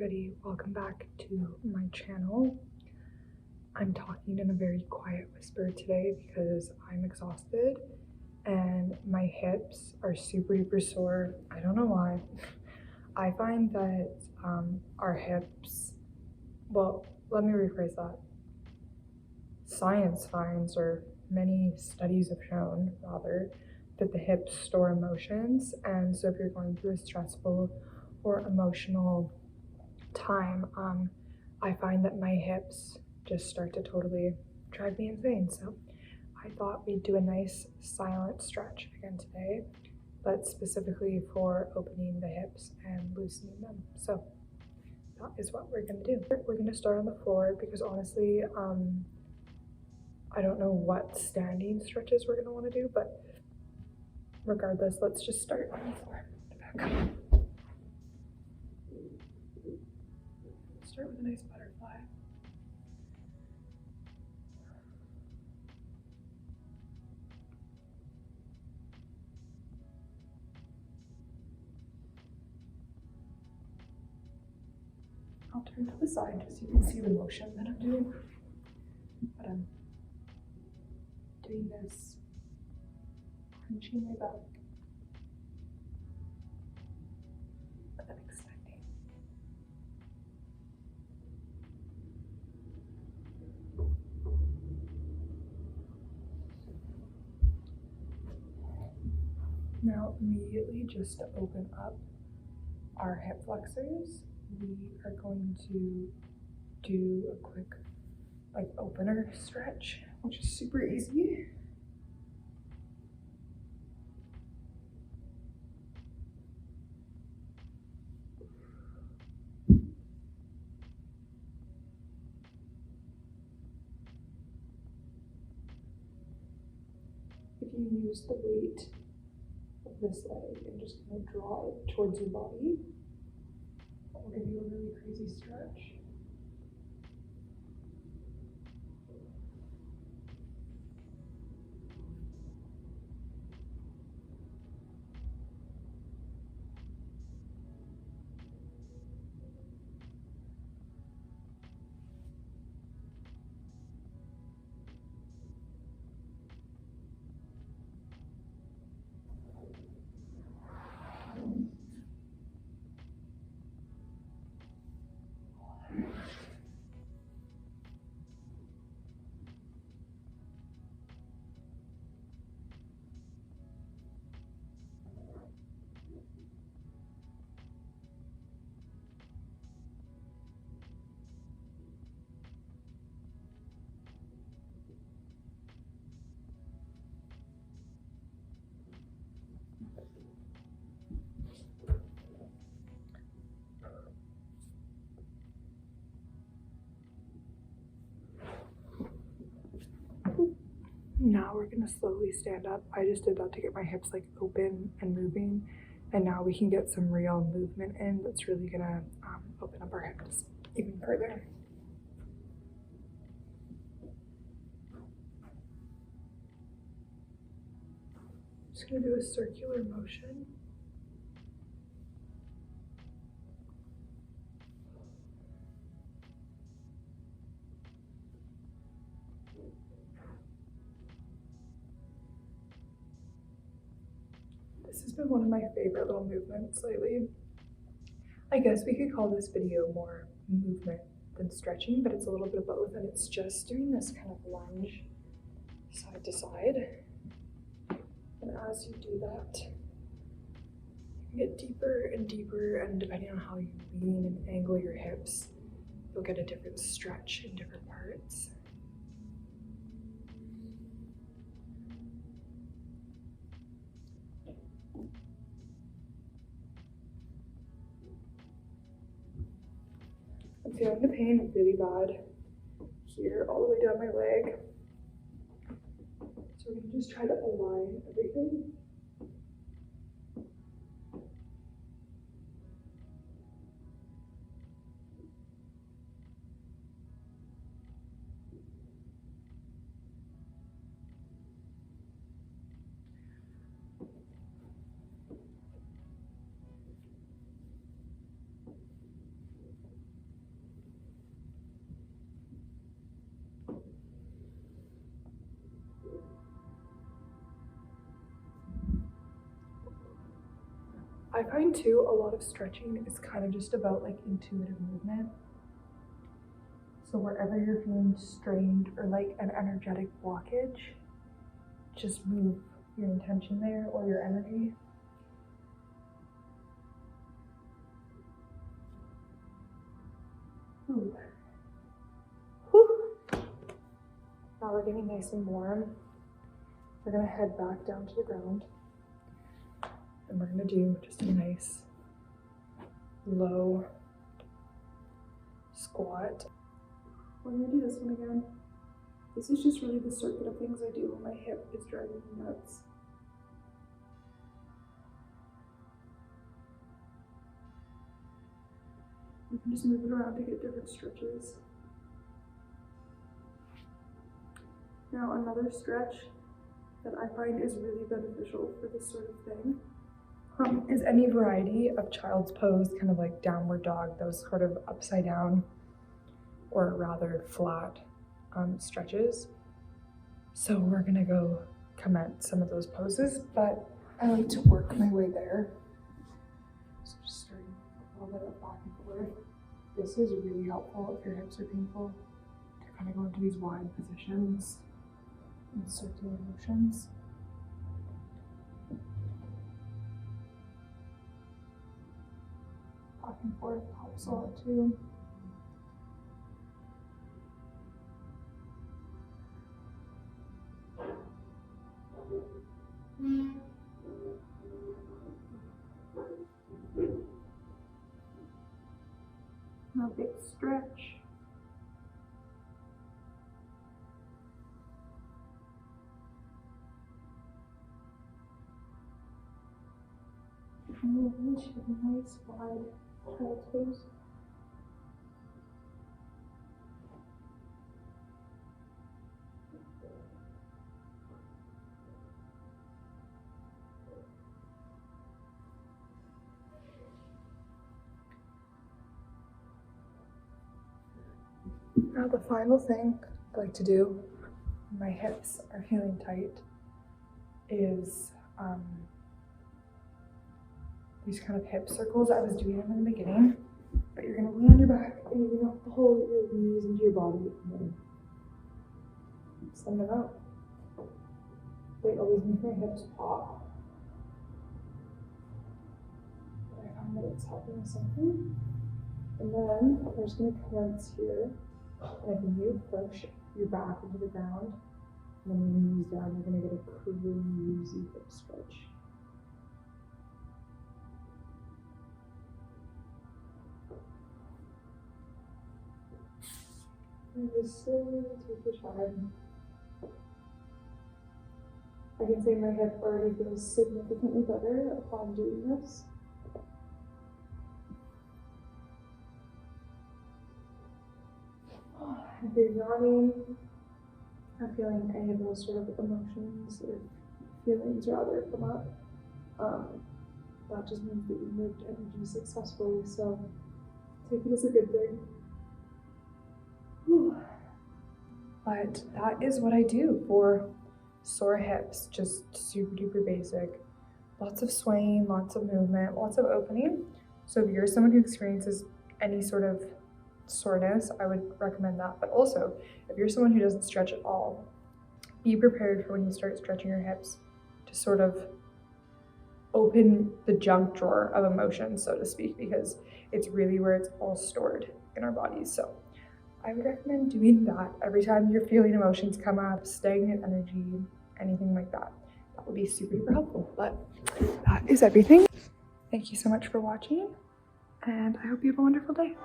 everybody, welcome back to my channel. I'm talking in a very quiet whisper today because I'm exhausted and my hips are super duper sore. I don't know why. I find that our hips, well, let me rephrase that. Science finds, or many studies have shown rather, that the hips store emotions, and so if you're going through a stressful or emotional time, I find that my hips just start to totally drive me insane. So I thought we'd do a nice silent stretch again today, but specifically for opening the hips and loosening them. So that is what we're gonna do. We're gonna start on the floor because honestly, I don't know what standing stretches we're gonna wanna do, but regardless, let's just start on the floor. Back up. Start with a nice butterfly. I'll turn to the side just so you can see the motion that I'm doing. But I'm doing this, hunching my back, and then extending. Now immediately, just to open up our hip flexors, we are going to do a quick opener stretch, which is super easy. If you use the weight of this leg and just kind of draw it towards your body, that will give you a really crazy stretch. Now we're gonna slowly stand up. I just did that to get my hips open and moving, and now we can get some real movement in that's really gonna open up our hips even further. Just gonna do a circular motion. This has been one of my favorite little movements lately. I guess we could call this video more movement than stretching, but it's a little bit of both, and it's just doing this kind of lunge side to side. And as you do that, you get deeper and deeper, and depending on how you lean and angle your hips, you'll get a different stretch in different parts. I'm feeling the pain really bad here, all the way down my leg. So we're gonna just try to align everything. I find too a lot of stretching is kind of just about like intuitive movement. So wherever you're feeling strained or like an energetic blockage, just move your intention there or your energy. Ooh. Whew. Now we're getting nice and warm. We're gonna head back down to the ground and we're gonna do just a nice low squat. We're gonna do this one again. This is just really the circuit of things I do when my hip is driving me nuts. You can just move it around to get different stretches. Now another stretch that I find is really beneficial for this sort of thing is any variety of child's pose, kind of like downward dog, those sort of upside down or rather flat stretches. So we're gonna go commence some of those poses, but I like to work my way there. So just starting a little bit of back and forth. This is really helpful if your hips are painful to kind of go into these wide positions and circular motions. Back and forth helps a lot too. Now big stretch. And move into a nice wide child's pose. Now the final thing I like to do when my hips are feeling tight is these kind of hip circles. I was doing them in the beginning, but you're gonna lay on your back and you're gonna pull your knees into your body and then send them out. They always make my hips pop. But I found that it's helping something. And then we're just gonna commence here. And if you push your back into the ground, and then your knees down, you're gonna get a crazy hip stretch. And just slowly take your time. I can say my hip already feels significantly better upon doing this. If you're yawning or feeling any of those sort of emotions or feelings rather come up, that just means that you moved energy successfully, so take it as a good thing. Whew. But that is what I do for sore hips, just super duper basic. Lots of swaying, lots of movement, lots of opening. So if you're someone who experiences any sort of soreness, I would recommend that. But also, if you're someone who doesn't stretch at all, be prepared for when you start stretching your hips to sort of open the junk drawer of emotions, so to speak, because it's really where it's all stored in our bodies. So I would recommend doing that every time you're feeling emotions come up, stagnant energy, anything like that. That would be super helpful. But that is everything. Thank you so much for watching, and I hope you have a wonderful day.